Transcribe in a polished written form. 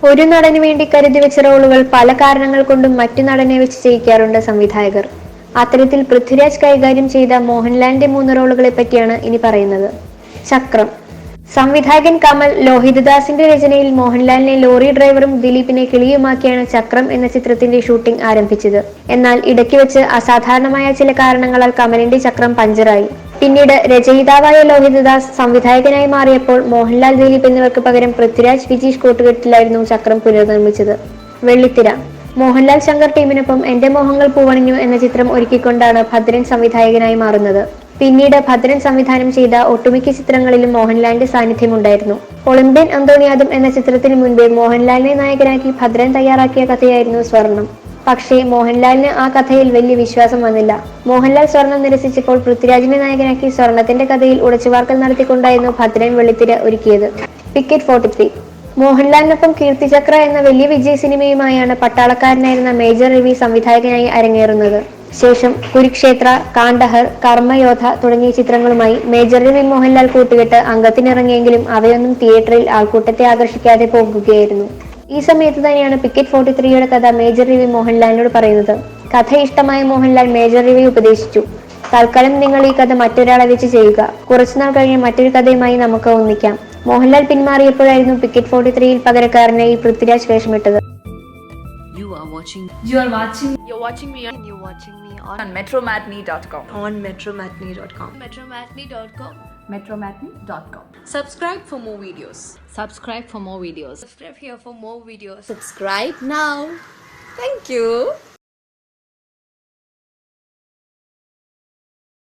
ഒരു നടന് വേണ്ടി കരുതി വെച്ച റോളുകൾ പല കാരണങ്ങൾ കൊണ്ടും മറ്റു നടനെ വെച്ച് ചെയ്യിക്കാറുണ്ട് സംവിധായകർ. അത്തരത്തിൽ പൃഥ്വിരാജ് കൈകാര്യം ചെയ്ത മോഹൻലാലിന്റെ 3 റോളുകളെ പറ്റിയാണ് ഇനി പറയുന്നത്. ചക്രം. സംവിധായകൻ കമൽ ലോഹിതദാസിന്റെ രചനയിൽ മോഹൻലാലിനെ ലോറി ഡ്രൈവറും ദിലീപിനെ കിളിയുമാക്കിയാണ് ചക്രം എന്ന ചിത്രത്തിന്റെ ഷൂട്ടിംഗ് ആരംഭിച്ചത്. എന്നാൽ ഇടയ്ക്ക് വെച്ച് അസാധാരണമായ ചില കാരണങ്ങളാൽ കമലിന്റെ ചക്രം പഞ്ചറായി. പിന്നീട് രചയിതാവായ ലോഹിതദാസ് സംവിധായകനായി മാറിയപ്പോൾ മോഹൻലാൽ, ദിലീപ് എന്നിവർക്ക് പകരം പൃഥ്വിരാജ്, വിജീഷ് കൂട്ടുകെട്ടിലായിരുന്നു ചക്രം പുനർനിർമ്മിച്ചത്. വെള്ളിത്തിര. മോഹൻലാൽ ശങ്കർ ടീമിനൊപ്പം എന്റെ മോഹങ്ങൾ പൂവണിഞ്ഞു എന്ന ചിത്രം ഒരുക്കിക്കൊണ്ടാണ് ഭദ്രൻ സംവിധായകനായി മാറുന്നത്. പിന്നീട് ഭദ്രൻ സംവിധാനം ചെയ്ത ഒട്ടുമിക്ക ചിത്രങ്ങളിലും മോഹൻലാലിന്റെ സാന്നിധ്യമുണ്ടായിരുന്നു. ഒളിമ്പ്യൻ അന്തോണിയാദം എന്ന ചിത്രത്തിന് മുൻപേ മോഹൻലാലിനെ നായകനാക്കി ഭദ്രൻ തയ്യാറാക്കിയ കഥയായിരുന്നു സ്വർണം. പക്ഷേ മോഹൻലാലിന് ആ കഥയിൽ വലിയ വിശ്വാസം വന്നില്ല. മോഹൻലാൽ സ്വർണം നിരസിച്ചപ്പോൾ പൃഥ്വിരാജിനെ നായകനാക്കി സ്വർണത്തിന്റെ കഥയിൽ ഉടച്ചുവാർക്കൽ നടത്തിക്കൊണ്ടായിരുന്നു ഭദ്രൻ വെള്ളിത്തിര ഒരുക്കിയത്. പിക്കറ്റ് 43. മോഹൻലാലിനൊപ്പം കീർത്തിചക്ര എന്ന വലിയ വിജയ സിനിമയുമായാണ് പട്ടാളക്കാരനായിരുന്ന മേജർ രവി സംവിധായകനായി അരങ്ങേറുന്നത്. ശേഷം കുരുക്ഷേത്ര, കാണ്ഡഹർ, കർമ്മയോധ തുടങ്ങിയ ചിത്രങ്ങളുമായി മേജർ രവി മോഹൻലാൽ കൂട്ടുകെട്ട് അംഗത്തിനിറങ്ങിയെങ്കിലും അവയൊന്നും തിയേറ്ററിൽ ആൾക്കൂട്ടത്തെ ആകർഷിക്കാതെ പോകുകയായിരുന്നു. ഈ സമയത്ത് തന്നെയാണ് പിക്കറ്റ് 43യുടെ കഥ മേജർ രവി മോഹൻലാലിനോട് പറയുന്നത്. കഥ ഇഷ്ടമായ മോഹൻലാൽ മേജർ രവി ഉപദേശിച്ചു, തൽക്കാലം നിങ്ങൾ ഈ കഥ മറ്റൊരാളെ വെച്ച് ചെയ്യുക, കുറച്ചുനാൾ കഴിഞ്ഞ് മറ്റൊരു കഥയുമായി നമുക്ക് ഒന്നിക്കാം. മോഹൻലാൽ പിന്മാറിയപ്പോഴായിരുന്നു പിക്കറ്റ് 43യിൽ പകരക്കാരനായി Prithviraj വേഷമിട്ടത്. You're watching me on metromatney.com. on metromatney.com. metromatney.com. Subscribe for more videos. Subscribe for more videos. Subscribe here for more videos. Subscribe now. Thank you.